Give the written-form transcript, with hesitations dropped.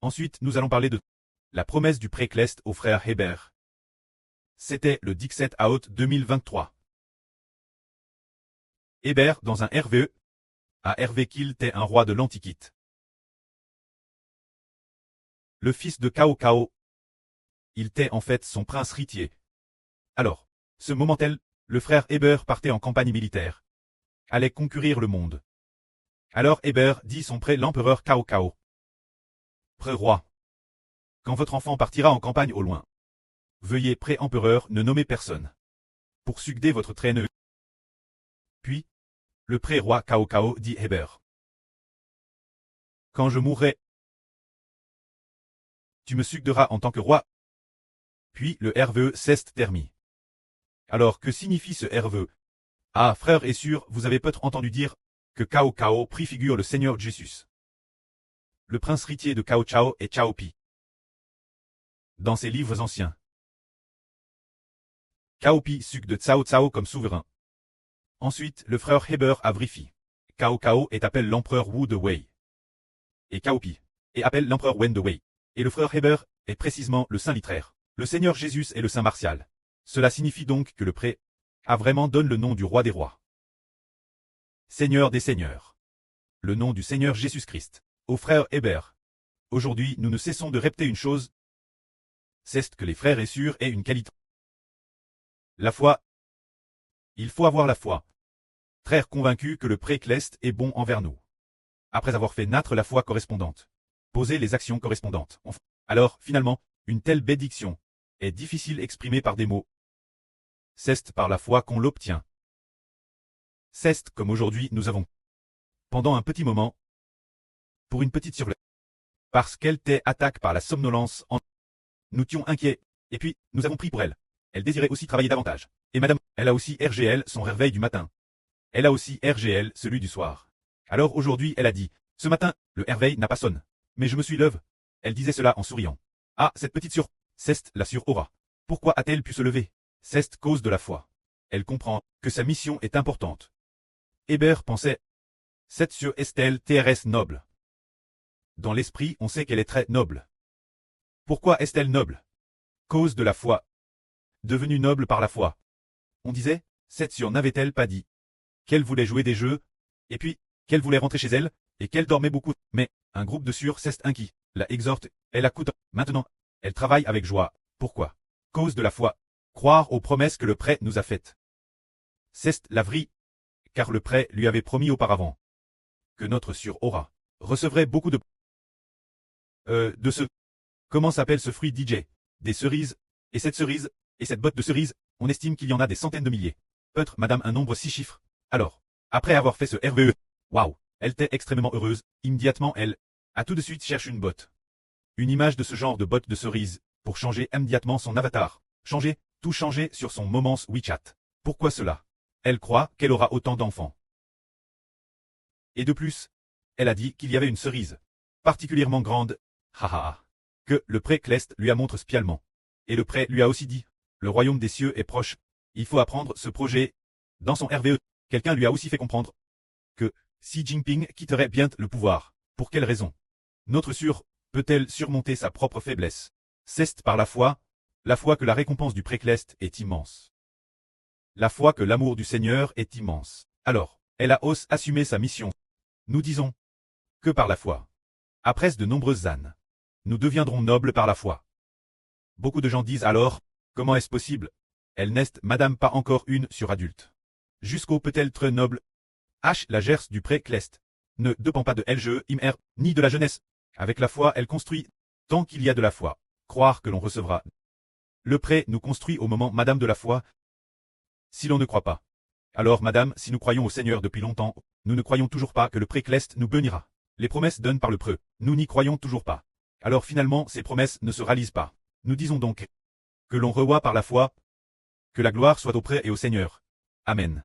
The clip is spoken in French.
Ensuite, nous allons parler de la promesse du pré Clest au frère Hébert. C'était le 17 août 2023. Hébert, dans un RVE, a Hervé qu'il était un roi de l'Antiquité. Le fils de Cao Cao. Il était en fait son prince héritier. Alors, ce moment-là, le frère Hébert partait en campagne militaire. Allait conquérir le monde. Alors Hébert dit son pré l'empereur Cao Cao. Pré-roi. Quand votre enfant partira en campagne au loin, veuillez pré-empereur ne nommer personne. Pour succéder votre traîneux. Puis, le pré-roi Cao Cao dit Hébert. Quand je mourrai, tu me succéderas en tant que roi. Puis le RVE cesse termi. Alors que signifie ce RVE? Ah, frère et sûr, vous avez peut-être entendu dire que Cao Cao préfigure le Seigneur Jésus. Le prince héritier de Cao Cao est Cao Pi. Dans ses livres anciens, Cao Pi succède de Cao Cao comme souverain. Ensuite, le frère Hébert a vérifié. Cao Cao est appelé l'empereur Wu de Wei. Et Cao Pi est appelé l'empereur Wen de Wei. Et le frère Hébert est précisément le saint littéraire. Le Seigneur Jésus est le saint martial. Cela signifie donc que le pré a vraiment donné le nom du roi des rois. Seigneur des seigneurs. Le nom du Seigneur Jésus-Christ. Au frère Hébert. Aujourd'hui, nous ne cessons de répéter une chose. C'est que les frères et sœurs aient une qualité. La foi. Il faut avoir la foi. Frère convaincu que le pré Clest est bon envers nous. Après avoir fait naître la foi correspondante. Poser les actions correspondantes. Alors, finalement, une telle bénédiction est difficile exprimée par des mots. C'est par la foi qu'on l'obtient. C'est comme aujourd'hui nous avons. Pendant un petit moment. Pour une petite survie. Parce qu'elle était attaquée par la somnolence en. Nous étions inquiets. Et puis, nous avons pris pour elle. Elle désirait aussi travailler davantage. Et madame, elle a aussi RGL son réveil du matin. Elle a aussi RGL celui du soir. Alors aujourd'hui elle a dit, ce matin, le réveil n'a pas sonné. Mais je me suis levé. Elle disait cela en souriant. Ah, cette petite sur. C'est la sur-aura. Pourquoi a-t-elle pu se lever? C'est cause de la foi. Elle comprend que sa mission est importante. Hébert pensait. Cette sur est-elle TRS noble? Dans l'esprit, on sait qu'elle est très noble. Pourquoi est-elle noble? Cause de la foi. Devenue noble par la foi. On disait, cette sur n'avait-elle pas dit qu'elle voulait jouer des jeux, et puis, qu'elle voulait rentrer chez elle, et qu'elle dormait beaucoup, mais, un groupe de sur c'est inquiet, la exhorte, elle accoute, maintenant, elle travaille avec joie. Pourquoi? Cause de la foi. Croire aux promesses que le prêtre nous a faites. C'est la vraie. Car le prêtre lui avait promis auparavant que notre sur-aura recevrait beaucoup de ce. Comment s'appelle ce fruit DJ? Des cerises. Et cette cerise, et cette botte de cerises, on estime qu'il y en a des centaines de milliers. Peut-être, madame, un nombre 6 chiffres. Alors, après avoir fait ce RVE, waouh, elle était extrêmement heureuse. Immédiatement, elle a tout de suite cherché une botte. Une image de ce genre de botte de cerise, pour changer immédiatement son avatar. Changer, tout changer sur son Moments WeChat. Pourquoi cela? Elle croit qu'elle aura autant d'enfants. Et de plus, elle a dit qu'il y avait une cerise particulièrement grande, haha, que le pré Clest lui a montré spécialement. Et le pré lui a aussi dit, le royaume des cieux est proche, il faut apprendre ce projet. Dans son RVE, quelqu'un lui a aussi fait comprendre que Xi Jinping quitterait bientôt le pouvoir. Pour quelle raison? Notre sur peut-elle surmonter sa propre faiblesse? C'est par la foi que la récompense du pré Clest est immense. La foi que l'amour du Seigneur est immense. Alors, elle a osé assumer sa mission. Nous disons que par la foi. Après de nombreuses années, nous deviendrons nobles par la foi. Beaucoup de gens disent alors, comment est-ce possible? Elle n'est, madame, pas encore une sur adulte. Jusqu'au peut-elle très noble. La gerce du pré Clest ne dépend pas de LGE, IMR, ni de la jeunesse. Avec la foi, elle construit. Tant qu'il y a de la foi, croire que l'on recevra. Le pré nous construit au moment, madame, de la foi. Si l'on ne croit pas. Alors, madame, si nous croyons au Seigneur depuis longtemps, nous ne croyons toujours pas que le pré Clest nous bénira. Les promesses données par le pré, nous n'y croyons toujours pas. Alors finalement, ces promesses ne se réalisent pas. Nous disons donc que l'on revoit par la foi, que la gloire soit au pré et au Seigneur. Amen.